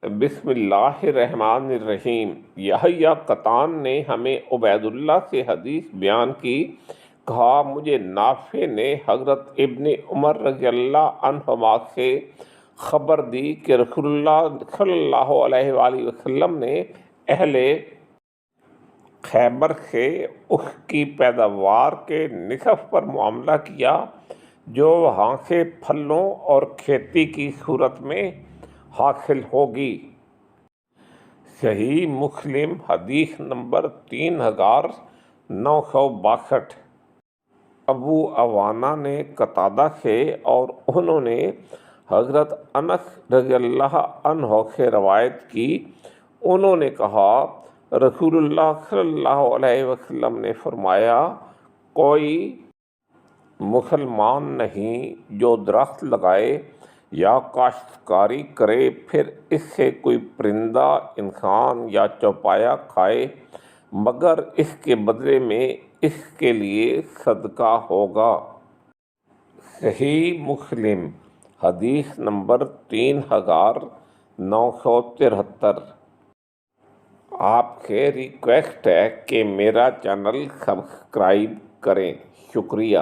بسم اللہ الرحمن الرحیم۔ یحییٰ قطان نے ہمیں عبید اللہ سے حدیث بیان کی، کہا مجھے نافع نے حضرت ابن عمر رضی اللہ عنہما سے خبر دی کہ رسول اللہ صلی اللہ علیہ وآلہ وسلم نے اہل خیبر سے اس کی پیداوار کے نصف پر معاملہ کیا جو وہاں سے پھلوں اور کھیتی کی صورت میں حاصل ہوگی۔ صحیح مسلم حدیث نمبر 3962۔ ابو عوانہ نے قتادہ سے اور انہوں نے حضرت انس رضی اللہ عنہ سے روایت کی، انہوں نے کہا رسول اللہ صلی اللہ علیہ وسلم نے فرمایا، کوئی مسلمان نہیں جو درخت لگائے یا کاشتکاری کرے پھر اس سے کوئی پرندہ، انسان یا چوپایا کھائے مگر اس کے بدلے میں اس کے لیے صدقہ ہوگا۔ صحیح مسلم حدیث نمبر 3973۔ آپ سے ریکویسٹ ہے کہ میرا چینل سبسکرائب کریں۔ شکریہ۔